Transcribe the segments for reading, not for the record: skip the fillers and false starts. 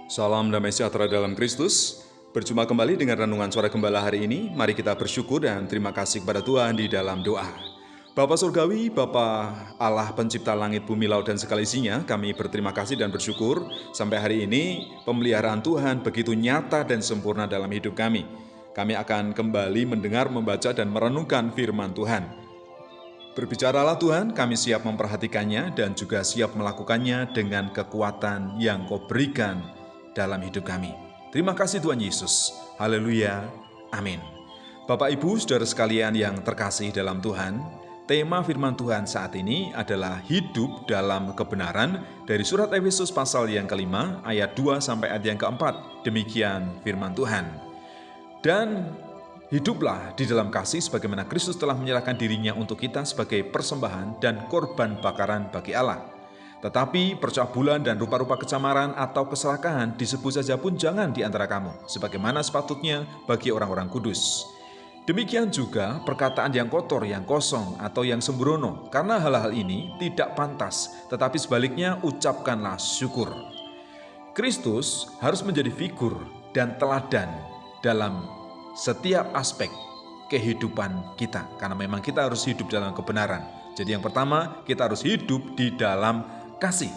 Salam damai sejahtera dalam Kristus. Berjumpa kembali dengan Renungan Suara Gembala hari ini. Mari kita bersyukur dan terima kasih kepada Tuhan di dalam doa. Bapa Surgawi, Bapa Allah pencipta langit, bumi, laut, dan segala isinya, kami berterima kasih dan bersyukur sampai hari ini pemeliharaan Tuhan begitu nyata dan sempurna dalam hidup kami. Kami akan kembali mendengar, membaca, dan merenungkan firman Tuhan. Berbicaralah Tuhan, kami siap memperhatikannya dan juga siap melakukannya dengan kekuatan yang Kau berikan dalam hidup kami. Terima kasih Tuhan Yesus. Haleluya. Amin. Bapak Ibu, saudara sekalian yang terkasih dalam Tuhan, tema firman Tuhan saat ini adalah hidup dalam kebenaran dari surat Efesus pasal yang kelima, ayat 2 sampai ayat yang keempat. Demikian firman Tuhan. Dan hiduplah di dalam kasih sebagaimana Kristus telah menyerahkan dirinya untuk kita sebagai persembahan dan korban bakaran bagi Allah. Tetapi percabulan dan rupa-rupa kecamaran atau keserakahan disebut saja pun jangan di antara kamu, sebagaimana sepatutnya bagi orang-orang kudus. Demikian juga perkataan yang kotor, yang kosong, atau yang sembrono, karena hal-hal ini tidak pantas, tetapi sebaliknya ucapkanlah syukur. Kristus harus menjadi figur dan teladan dalam setiap aspek kehidupan kita, karena memang kita harus hidup dalam kebenaran. Jadi yang pertama, kita harus hidup di dalam kasih.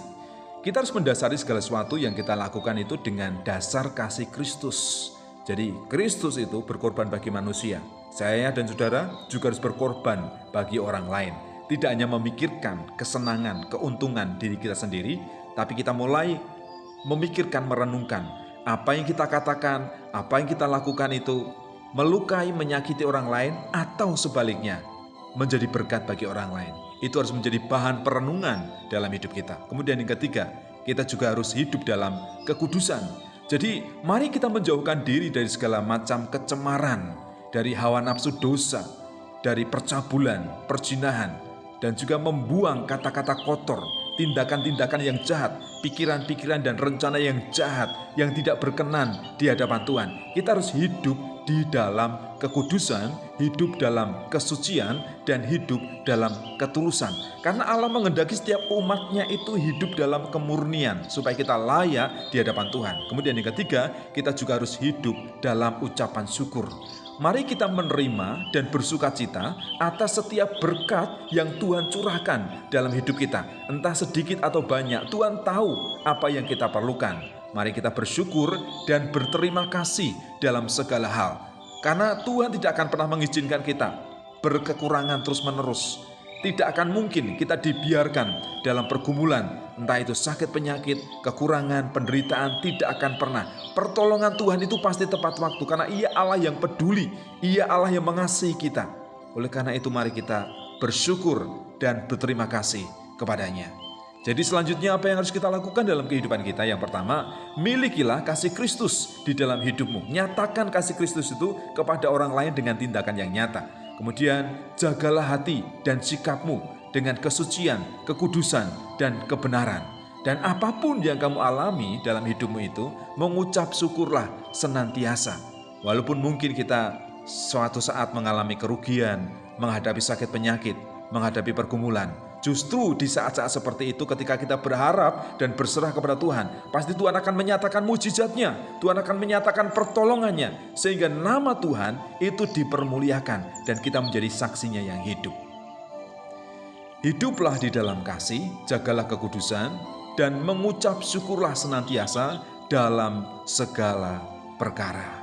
Kita harus mendasari segala sesuatu yang kita lakukan itu dengan dasar kasih Kristus. Jadi Kristus itu berkorban bagi manusia. Saya dan saudara juga harus berkorban bagi orang lain. Tidak hanya memikirkan kesenangan, keuntungan diri kita sendiri, tapi kita mulai memikirkan, merenungkan apa yang kita katakan, apa yang kita lakukan itu melukai, menyakiti orang lain, atau sebaliknya menjadi berkat bagi orang lain. Itu harus menjadi bahan perenungan dalam hidup kita. Kemudian yang ketiga, kita juga harus hidup dalam kekudusan. Jadi mari kita menjauhkan diri dari segala macam kecemaran, dari hawa nafsu dosa, dari percabulan, perzinahan, dan juga membuang kata-kata kotor, tindakan-tindakan yang jahat, pikiran-pikiran dan rencana yang jahat, yang tidak berkenan di hadapan Tuhan. Kita harus hidup di dalam kekudusan, hidup dalam kesucian, dan hidup dalam ketulusan. Karena Allah menghendaki setiap umatnya itu hidup dalam kemurnian, supaya kita layak di hadapan Tuhan. Kemudian yang ketiga, kita juga harus hidup dalam ucapan syukur. Mari kita menerima dan bersuka cita atas setiap berkat yang Tuhan curahkan dalam hidup kita. Entah sedikit atau banyak, Tuhan tahu apa yang kita perlukan. Mari kita bersyukur dan berterima kasih dalam segala hal. Karena Tuhan tidak akan pernah mengizinkan kita berkekurangan terus-menerus. Tidak akan mungkin kita dibiarkan dalam pergumulan, entah itu sakit penyakit, kekurangan, penderitaan, tidak akan pernah. Pertolongan Tuhan itu pasti tepat waktu, karena Ia Allah yang peduli, Ia Allah yang mengasihi kita. Oleh karena itu mari kita bersyukur dan berterima kasih kepadanya. Jadi selanjutnya apa yang harus kita lakukan dalam kehidupan kita? Yang pertama, milikilah kasih Kristus di dalam hidupmu. Nyatakan kasih Kristus itu kepada orang lain dengan tindakan yang nyata. Kemudian jagalah hati dan sikapmu dengan kesucian, kekudusan, dan kebenaran. Dan apapun yang kamu alami dalam hidupmu itu, mengucap syukurlah senantiasa. Walaupun mungkin kita suatu saat mengalami kerugian, menghadapi sakit penyakit, menghadapi pergumulan, justru di saat-saat seperti itu ketika kita berharap dan berserah kepada Tuhan, pasti Tuhan akan menyatakan mujizatnya, Tuhan akan menyatakan pertolongannya, sehingga nama Tuhan itu dipermuliakan dan kita menjadi saksinya yang hidup. Hiduplah di dalam kasih, jagalah kekudusan, dan mengucap syukurlah senantiasa dalam segala perkara.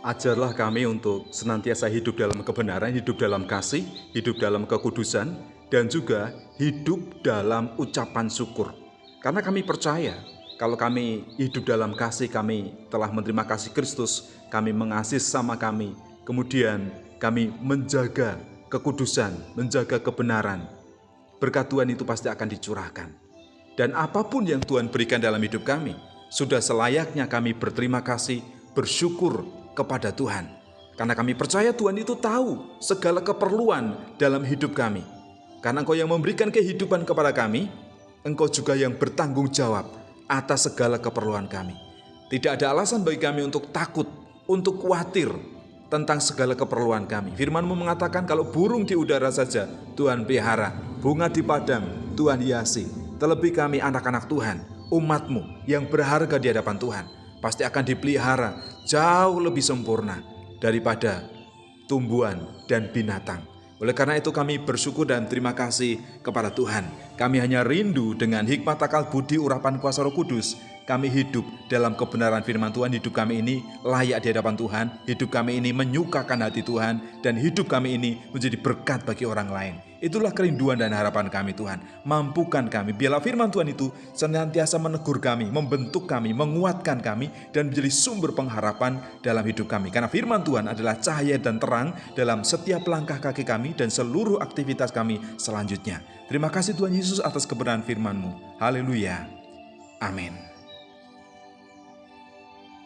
Ajarlah kami untuk senantiasa hidup dalam kebenaran, hidup dalam kasih, hidup dalam kekudusan, dan juga hidup dalam ucapan syukur. Karena kami percaya, kalau kami hidup dalam kasih, kami telah menerima kasih Kristus, kami mengasihi sama kami, kemudian kami menjaga kekudusan, menjaga kebenaran. Berkat Tuhan itu pasti akan dicurahkan. Dan apapun yang Tuhan berikan dalam hidup kami, sudah selayaknya kami berterima kasih, bersyukur kepada Tuhan. Karena kami percaya Tuhan itu tahu segala keperluan dalam hidup kami. Karena Engkau yang memberikan kehidupan kepada kami, Engkau juga yang bertanggung jawab atas segala keperluan kami. Tidak ada alasan bagi kami untuk takut, untuk khawatir tentang segala keperluan kami. Firman-Mu mengatakan kalau burung di udara saja Tuhan pelihara, bunga di padang Tuhan hiasi, terlebih kami anak-anak Tuhan, umat-Mu yang berharga di hadapan Tuhan pasti akan dipelihara jauh lebih sempurna daripada tumbuhan dan binatang. Oleh karena itu kami bersyukur dan terima kasih kepada Tuhan. Kami hanya rindu dengan hikmat akal budi urapan kuasa Roh Kudus. Kami hidup dalam kebenaran firman Tuhan. Hidup kami ini layak di hadapan Tuhan. Hidup kami ini menyukakan hati Tuhan. Dan hidup kami ini menjadi berkat bagi orang lain. Itulah kerinduan dan harapan kami Tuhan. Mampukan kami, biarlah firman Tuhan itu senantiasa menegur kami, membentuk kami, menguatkan kami, dan menjadi sumber pengharapan dalam hidup kami. Karena firman Tuhan adalah cahaya dan terang dalam setiap langkah kaki kami dan seluruh aktivitas kami selanjutnya. Terima kasih Tuhan Yesus atas kebenaran firman-Mu. Haleluya. Amin.